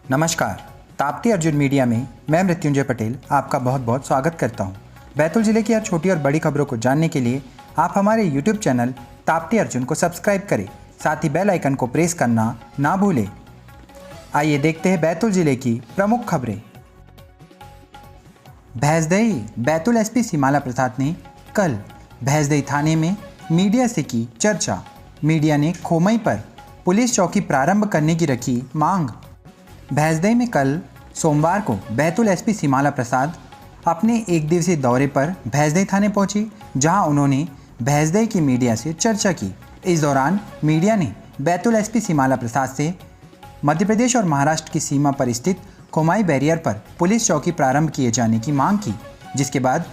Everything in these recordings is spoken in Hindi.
नमस्कार। ताप्ती अर्जुन मीडिया में मैं मृत्युंजय पटेल आपका बहुत बहुत स्वागत करता हूं। बैतूल जिले की हर छोटी और बड़ी खबरों को जानने के लिए आप हमारे यूट्यूब चैनल ताप्ती अर्जुन को सब्सक्राइब करें, साथ ही बेल आइकन को प्रेस करना ना भूलें। आइए देखते हैं बैतूल जिले की प्रमुख खबरें। भैंसदही बैतूल एसपी सीमाला प्रसाद ने कल भैंसदही थाने में मीडिया से की चर्चा। मीडिया ने खोमई पर पुलिस चौकी प्रारंभ करने की रखी मांग। भैंसदही में कल सोमवार को बैतूल एसपी सीमाला प्रसाद अपने एक दिवसीय दौरे पर भैंसदही थाने पहुंची, जहां उन्होंने भैंसदही की मीडिया से चर्चा की। इस दौरान मीडिया ने बैतूल एसपी सीमाला प्रसाद से मध्य प्रदेश और महाराष्ट्र की सीमा पर स्थित खोमई बैरियर पर पुलिस चौकी प्रारंभ किए जाने की मांग की, जिसके बाद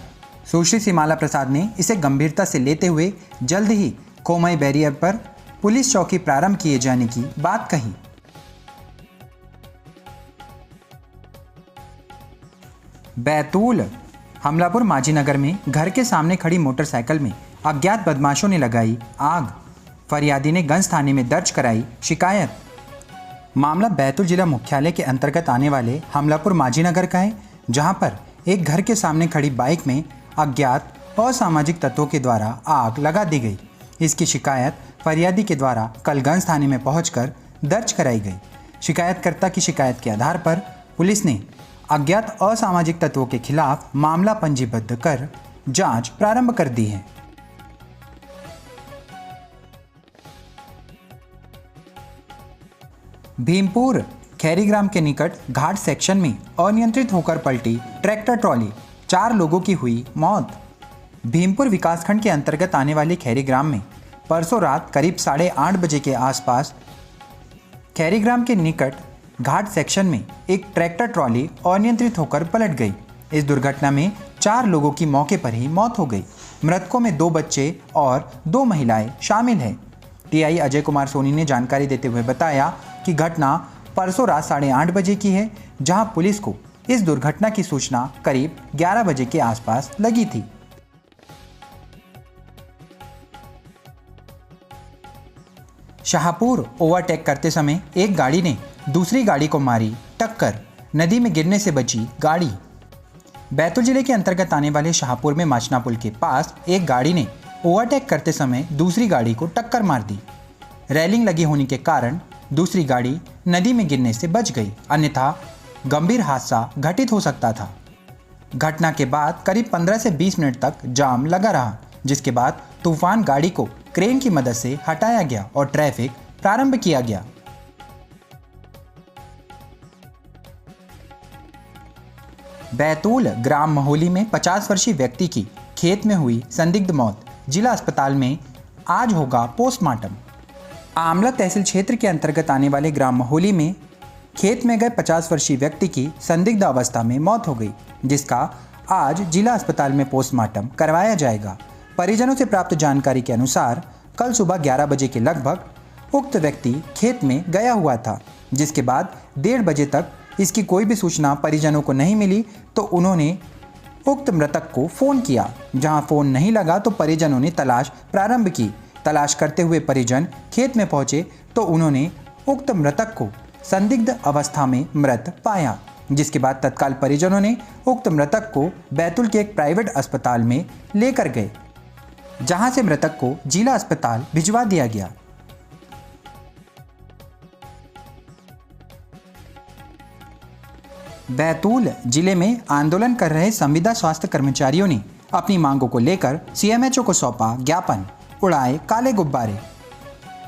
सुश्री सीमाला प्रसाद ने इसे गंभीरता से लेते हुए जल्द ही खोमई बैरियर पर पुलिस चौकी प्रारंभ किए जाने की बात कही। बैतूल हमलापुर माझीनगर में घर के सामने खड़ी मोटरसाइकिल में अज्ञात बदमाशों ने लगाई आग। फरियादी ने गंज थाने में दर्ज कराई शिकायत। मामला बैतूल जिला मुख्यालय के अंतर्गत आने वाले हमलापुर माझीनगर का है, जहां पर एक घर के सामने खड़ी बाइक में अज्ञात असामाजिक तत्वों के द्वारा आग लगा दी गई। इसकी शिकायत फरियादी के द्वारा कल गंज थाने में पहुंचकर दर्ज कराई गई। शिकायतकर्ता की शिकायत के आधार पर पुलिस ने अज्ञात असामाजिक तत्वों के खिलाफ मामला पंजीबद्ध कर जांच प्रारंभ कर दी है। भीमपुर खैरीग्राम के निकट घाट सेक्शन में अनियंत्रित होकर पलटी ट्रैक्टर ट्रॉली, 4 लोगों की हुई मौत। भीमपुर विकासखंड के अंतर्गत आने वाले खैरीग्राम में परसों रात करीब 8:30 बजे के आसपास खैरीग्राम के निकट घाट सेक्शन में एक ट्रैक्टर ट्रॉली अनियंत्रित होकर पलट गई। इस दुर्घटना में 4 लोगों की मौके पर ही मौत हो गई। मृतकों में 2 बच्चे और 2 महिलाएं शामिल हैं। टीआई अजय कुमार सोनी ने जानकारी देते हुए बताया कि घटना परसों रात 8:30 बजे की है, जहां पुलिस को इस दुर्घटना की सूचना करीब 11 बजे के आसपास लगी थी। शाहपुर ओवरटेक करते समय एक गाड़ी ने दूसरी गाड़ी को मारी टक्कर, नदी में गिरने से बची गाड़ी। बैतूल जिले के अंतर्गत आने वाले शाहपुर में माचना पुल के पास एक गाड़ी ने ओवरटेक करते समय दूसरी गाड़ी को टक्कर मार दी। रेलिंग लगी होने के कारण दूसरी गाड़ी नदी में गिरने से बच गई, अन्यथा गंभीर हादसा घटित हो सकता था। घटना के बाद करीब 15 से 20 मिनट तक जाम लगा रहा, जिसके बाद तूफान गाड़ी को क्रेन की मदद से हटाया गया और ट्रैफिक प्रारंभ किया गया। बैतूल ग्राम महोली में 50 वर्षीय व्यक्ति की खेत में हुई संदिग्ध मौत। जिला अस्पताल में आज होगा पोस्टमार्टम। आमला तहसील क्षेत्र के अंतर्गत आने वाले ग्राम महोली में खेत में गए 50 वर्षीय व्यक्ति की संदिग्ध अवस्था में मौत हो गई, जिसका आज जिला अस्पताल में पोस्टमार्टम करवाया जाएगा। परिजनों से प्राप्त जानकारी के अनुसार कल सुबह 11 बजे के लगभग उक्त व्यक्ति खेत में गया हुआ था, जिसके बाद 1:30 बजे तक इसकी कोई भी सूचना परिजनों को नहीं मिली, तो उन्होंने उक्त मृतक को फ़ोन किया। जहां फ़ोन नहीं लगा तो परिजनों ने तलाश प्रारंभ की। तलाश करते हुए परिजन खेत में पहुंचे तो उन्होंने उक्त मृतक को संदिग्ध अवस्था में मृत पाया, जिसके बाद तत्काल परिजनों ने उक्त मृतक को बैतूल के एक प्राइवेट अस्पताल में लेकर गए, जहां से मृतक को जिला अस्पताल भिजवा दिया गया। बैतूल जिले में आंदोलन कर रहे संविदा स्वास्थ्य कर्मचारियों ने अपनी मांगों को लेकर सीएमएचओ को सौंपा ज्ञापन, उड़ाए काले गुब्बारे।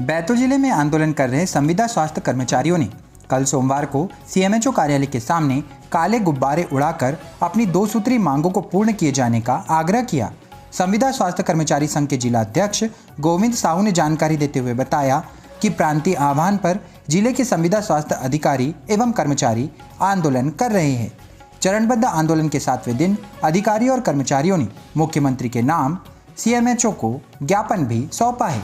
बैतूल जिले में आंदोलन कर रहे संविदा स्वास्थ्य कर्मचारियों ने कल सोमवार को सीएमएचओ कार्यालय के सामने काले गुब्बारे उड़ाकर अपनी 2 सूत्री मांगों को पूर्ण किए जाने का आग्रह किया। संविदा स्वास्थ्य कर्मचारी संघ के जिला अध्यक्ष गोविंद साहू ने जानकारी देते हुए बताया कि प्रांतीय आह्वान पर जिले के संविदा स्वास्थ्य अधिकारी एवं कर्मचारी आंदोलन कर रहे हैं। चरणबद्ध आंदोलन के 7वें दिन अधिकारी और कर्मचारियों ने मुख्यमंत्री के नाम सीएमएचओ को ज्ञापन भी सौंपा है।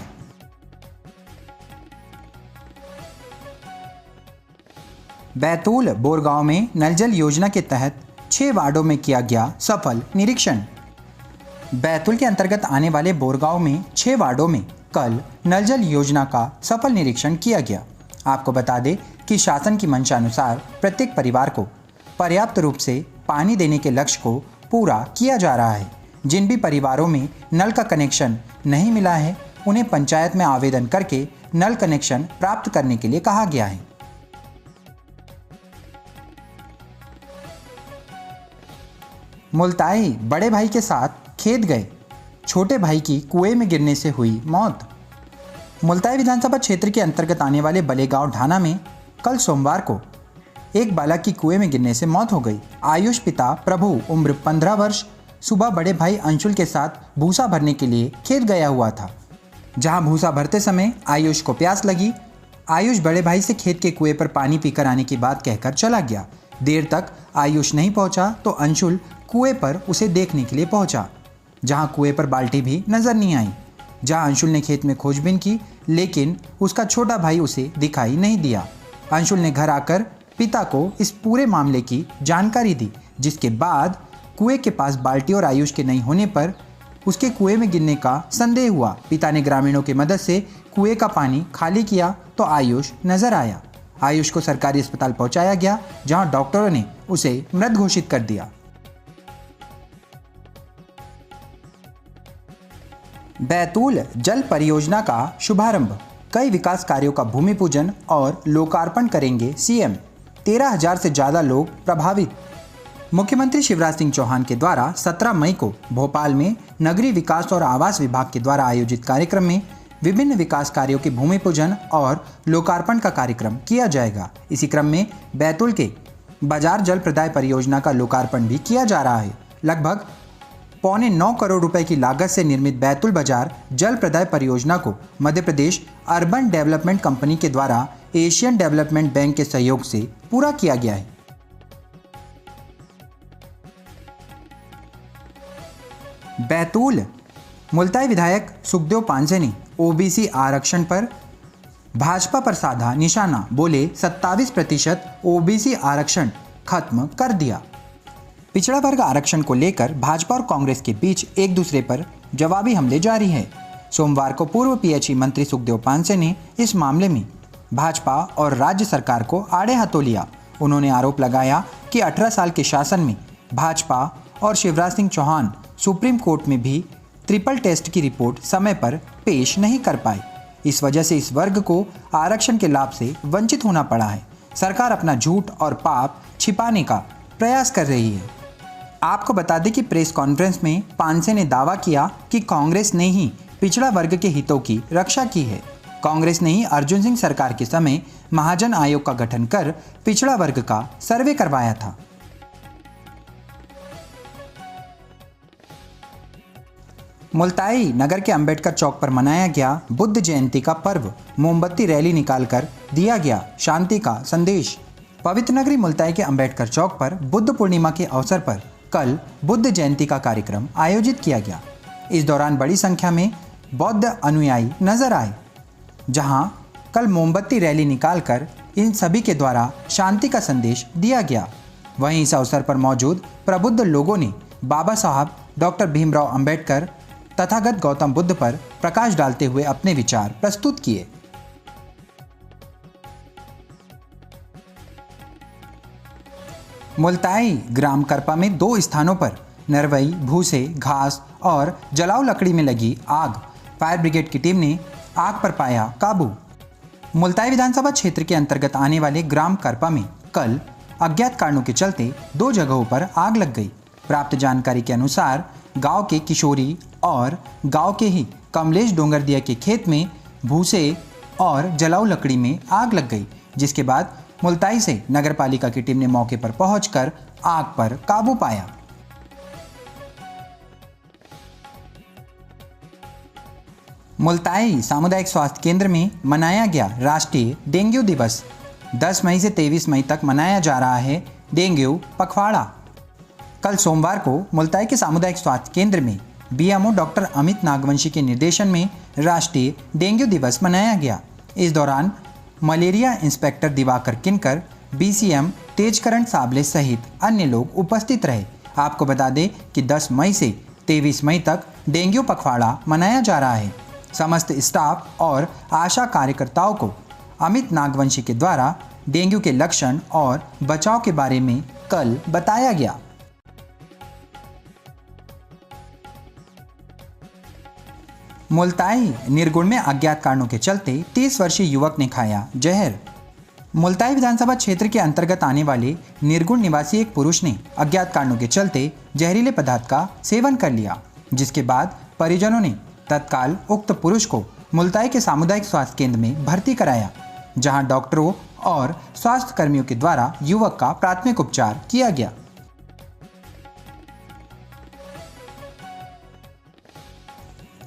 बैतूल बोरगांव में नल जल योजना के तहत 6 वार्डों में किया गया सफल निरीक्षण। बैतूल के अंतर्गत आने वाले बोरगांव में 6 वार्डों में कल नल जल योजना का सफल निरीक्षण किया गया। आपको बता दें कि शासन की मंशानुसार प्रत्येक परिवार को पर्याप्त रूप से पानी देने के लक्ष्य को पूरा किया जा रहा है। जिन भी परिवारों में नल का कनेक्शन नहीं मिला है उन्हें पंचायत में आवेदन करके नल कनेक्शन प्राप्त करने के लिए कहा गया है। मुल्ताई बड़े भाई के साथ खेत गए, छोटे भाई की कुएं में गिरने से हुई मौत। मुल्ताई विधानसभा क्षेत्र के अंतर्गत आने वाले बलेगांव ढाना में कल सोमवार को एक बालक की कुएं में गिरने से मौत हो गई। आयुष पिता प्रभु उम्र 15 वर्ष सुबह बड़े भाई अंशुल के साथ भूसा भरने के लिए खेत गया हुआ था। जहां भूसा भरते समय आयुष को प्यास लगी। आयुष बड़े भाई से खेत के कुएं पर पानी पीकर आने की बात कहकर चला गया। देर तक आयुष नहीं पहुंचा तो अंशुल कुएं पर उसे देखने के लिए पहुंचा, जहां कुएं पर बाल्टी भी नजर नहीं आई। जहां अंशुल ने खेत में खोजबीन की लेकिन उसका छोटा भाई उसे दिखाई नहीं दिया। अंशुल ने घर आकर पिता को इस पूरे मामले की जानकारी दी, जिसके बाद कुएं के पास बाल्टी और आयुष के नहीं होने पर उसके कुएं में गिरने का संदेह हुआ। पिता ने ग्रामीणों की मदद से कुएं का पानी खाली किया तो आयुष नजर आया। आयुष को सरकारी अस्पताल पहुंचाया गया, जहां डॉक्टरों ने उसे मृत घोषित कर दिया। बैतूल जल परियोजना का शुभारंभ, कई विकास कार्यों का भूमि पूजन और लोकार्पण करेंगे सीएम। 13,000 से ज्यादा लोग प्रभावित। मुख्यमंत्री शिवराज सिंह चौहान के द्वारा 17 मई को भोपाल में नगरीय विकास और आवास विभाग के द्वारा आयोजित कार्यक्रम में विभिन्न विकास कार्यों के भूमि पूजन और लोकार्पण का कार्यक्रम किया जाएगा। इसी क्रम में बैतूल के बाजार जल प्रदाय परियोजना का लोकार्पण भी किया जा रहा है। लगभग 8.25 करोड़ रुपए की लागत से निर्मित बैतूल बाजार जल प्रदाय परियोजना को Madhya Pradesh urban development company के द्वारा एशियन डेवलपमेंट बैंक के सहयोग से पूरा किया गया है। बैतूल मुल्ताई विधायक सुखदेव पांसे ने ओबीसी आरक्षण पर भाजपा पर साधा निशाना, बोले 27% ओबीसी आरक्षण खत्म कर दिया। पिछड़ा वर्ग आरक्षण को लेकर भाजपा और कांग्रेस के बीच एक दूसरे पर जवाबी हमले जारी है। सोमवार को पूर्व पीएचई मंत्री सुखदेव पांसे ने इस मामले में भाजपा और राज्य सरकार को आड़े हाथों लिया। उन्होंने आरोप लगाया कि 18 साल के शासन में भाजपा और शिवराज सिंह चौहान सुप्रीम कोर्ट में भी ट्रिपल टेस्ट की रिपोर्ट समय पर पेश नहीं कर पाए। इस वजह से इस वर्ग को आरक्षण के लाभ से वंचित होना पड़ा है। सरकार अपना झूठ और पाप छिपाने का प्रयास कर रही है। आपको बता दें कि प्रेस कॉन्फ्रेंस में पांसे ने दावा किया कि कांग्रेस ने ही पिछड़ा वर्ग के हितों की रक्षा की है। कांग्रेस ने ही अर्जुन सिंह सरकार के समय महाजन आयोग का गठन कर पिछड़ा वर्ग का सर्वे करवाया था। मुल्ताई नगर के अंबेडकर चौक पर मनाया गया बुद्ध जयंती का पर्व। मोमबत्ती रैली निकालकर दिया गया शांति का संदेश। पवित्र नगरी मुल्ताई के अंबेडकर चौक पर बुद्ध पूर्णिमा के अवसर पर कल बुद्ध जयंती का कार्यक्रम आयोजित किया गया। इस दौरान बड़ी संख्या में बौद्ध अनुयायी नजर आए, जहां कल मोमबत्ती रैली निकालकर इन सभी के द्वारा शांति का संदेश दिया गया। वहीं इस अवसर पर मौजूद प्रबुद्ध लोगों ने बाबा साहब डॉक्टर भीमराव अंबेडकर तथागत गौतम बुद्ध पर प्रकाश डालते हुए अपने विचार प्रस्तुत किए। मुल्ताई ग्राम करपा में 2 स्थानों पर नरवई, भूसे, घास और जलाऊ लकड़ी में लगी आग। फायर ब्रिगेड की टीम ने आग पर पाया काबू। मुल्ताई विधानसभा क्षेत्र के अंतर्गत आने वाले ग्राम करपा में कल अज्ञात कारणों के चलते 2 जगहों पर आग लग गई। प्राप्त जानकारी के अनुसार गांव के किशोरी और गांव के ही कमलेश डोंगरदिया के खेत में भूसे और जलाऊ लकड़ी में आग लग गई, जिसके बाद मुल्ताई से नगरपालिका की टीम ने मौके पर पहुंचकर आग पर काबू पाया। मुल्ताई सामुदायिक स्वास्थ्य केंद्र में मनाया गया राष्ट्रीय डेंगू दिवस। 10 मई से 23 मई तक मनाया जा रहा है डेंगू पखवाड़ा। कल सोमवार को मुल्ताई के सामुदायिक स्वास्थ्य केंद्र में बीएमओ डॉक्टर अमित नागवंशी के निर्देशन में राष्ट्रीय डेंगू दिवस मनाया गया। इस दौरान मलेरिया इंस्पेक्टर दिवाकर किनकर, बीसीएम तेजकरण साबले सहित अन्य लोग उपस्थित रहे। आपको बता दें कि 10 मई से 23 मई तक डेंगू पखवाड़ा मनाया जा रहा है। समस्त स्टाफ और आशा कार्यकर्ताओं को अमित नागवंशी के द्वारा डेंगू के लक्षण और बचाव के बारे में कल बताया गया। मुल्ताई निर्गुण में अज्ञात कारणों के चलते 30 वर्षीय युवक ने खाया जहर। मुल्ताई विधानसभा क्षेत्र के अंतर्गत आने वाले निर्गुण निवासी एक पुरुष ने अज्ञात कारणों के चलते जहरीले पदार्थ का सेवन कर लिया, जिसके बाद परिजनों ने तत्काल उक्त पुरुष को मुल्ताई के सामुदायिक स्वास्थ्य केंद्र में भर्ती कराया, जहां डॉक्टरों और स्वास्थ्य कर्मियों के द्वारा युवक का प्राथमिक उपचार किया गया।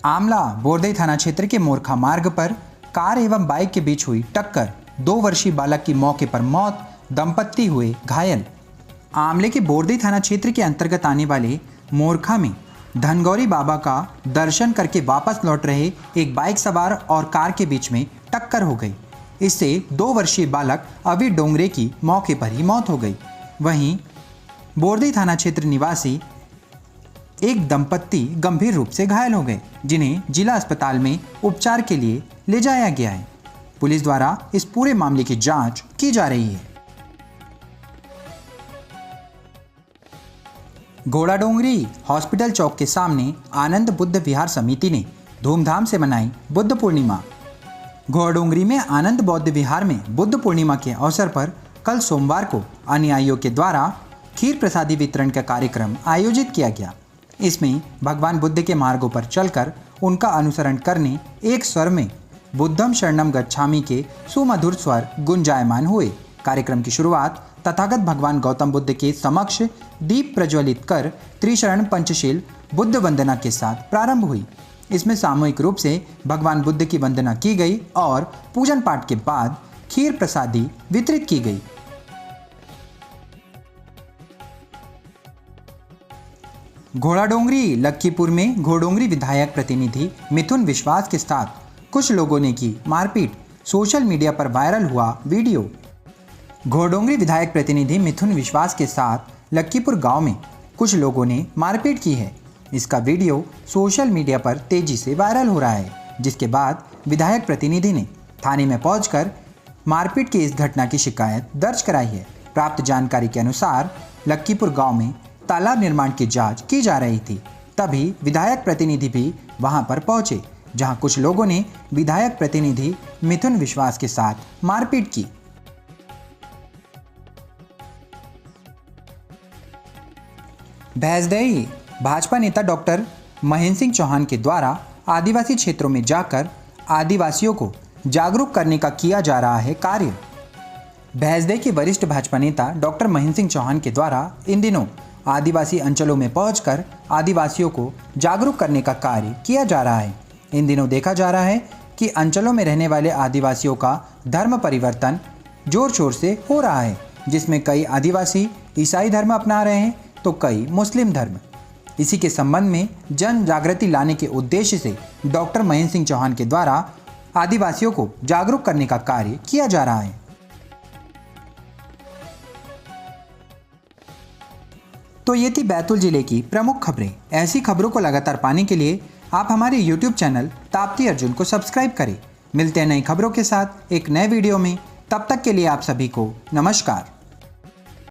आमला बोरदई थाना क्षेत्र के मोरखा मार्ग पर कार एवं बाइक के बीच हुई टक्कर, 2 वर्षीय बालक की मौके पर मौत, दंपत्ति हुए घायल। आमले के बोरदई थाना क्षेत्र के अंतर्गत आने वाले मोरखा में धनगौरी बाबा का दर्शन करके वापस लौट रहे एक बाइक सवार और कार के बीच में टक्कर हो गई। इससे 2 वर्षीय बालक अवि डोंगरे की मौके पर ही मौत हो गई। वहीं बोरदई थाना क्षेत्र निवासी एक दंपत्ति गंभीर रूप से घायल हो गए, जिन्हें जिला अस्पताल में उपचार के लिए ले जाया गया है। पुलिस द्वारा इस पूरे मामले की जांच की जा रही है। घोड़ाडोंगरी हॉस्पिटल चौक के सामने आनंद बुद्ध विहार समिति ने धूमधाम से मनाई बुद्ध पूर्णिमा। घोड़ाडोंगरी में आनंद बौद्ध विहार में बुद्ध पूर्णिमा के अवसर पर कल सोमवार को अनुयायियों के द्वारा खीर प्रसादी वितरण का कार्यक्रम आयोजित किया गया। इसमें भगवान बुद्ध के मार्गों पर चलकर उनका अनुसरण करने एक स्वर में बुद्धम शरणम गच्छामि के सुमधुर स्वर गुंजायमान हुए। कार्यक्रम की शुरुआत तथागत भगवान गौतम बुद्ध के समक्ष दीप प्रज्वलित कर त्रिशरण पंचशील बुद्ध वंदना के साथ प्रारंभ हुई। इसमें सामूहिक रूप से भगवान बुद्ध की वंदना की गई और पूजन पाठ के बाद खीर प्रसादी वितरित की गई। घोड़ाडोंगरी लक्कीपुर में घोड़ाडोंगरी विधायक प्रतिनिधि मिथुन विश्वास के साथ कुछ लोगों ने की मारपीट, सोशल मीडिया पर वायरल हुआ वीडियो। घोड़ाडोंगरी विधायक प्रतिनिधि मिथुन विश्वास के साथ लक्कीपुर गांव में कुछ लोगों ने मारपीट की है। इसका वीडियो सोशल मीडिया पर तेजी से वायरल हो रहा है, जिसके बाद विधायक प्रतिनिधि ने थाने में पहुंचकर मारपीट की इस घटना की शिकायत दर्ज कराई है। प्राप्त जानकारी के अनुसार लक्कीपुर गांव में तालाब निर्माण की जांच की जा रही थी, तभी विधायक प्रतिनिधि भी वहां पर पहुंचे, जहां कुछ लोगों ने विधायक प्रतिनिधि मिथुन विश्वास के साथ मारपीट की। भैंसदेही भाजपा नेता डॉक्टर महेंद्र सिंह चौहान के द्वारा आदिवासी क्षेत्रों में जाकर आदिवासियों को जागरूक करने का किया जा रहा है कार्य। भैंसदेही के वरिष्ठ भाजपा नेता डॉक्टर महेंद्र सिंह चौहान के द्वारा इन दिनों आदिवासी अंचलों में पहुंचकर आदिवासियों को जागरूक करने का कार्य किया जा रहा है। इन दिनों देखा जा रहा है कि अंचलों में रहने वाले आदिवासियों का धर्म परिवर्तन जोर शोर से हो रहा है, जिसमें कई आदिवासी ईसाई धर्म अपना रहे हैं तो कई मुस्लिम धर्म। इसी के संबंध में जन जागृति लाने के उद्देश्य से डॉक्टर महेंद्र सिंह चौहान के द्वारा आदिवासियों को जागरूक करने का कार्य किया जा रहा है। तो ये थी बैतूल जिले की प्रमुख खबरें। ऐसी खबरों को लगातार पाने के लिए आप हमारे YouTube चैनल ताप्ती अर्जुन को सब्सक्राइब करें। मिलते हैं नई खबरों के साथ एक नए वीडियो में। तब तक के लिए आप सभी को नमस्कार।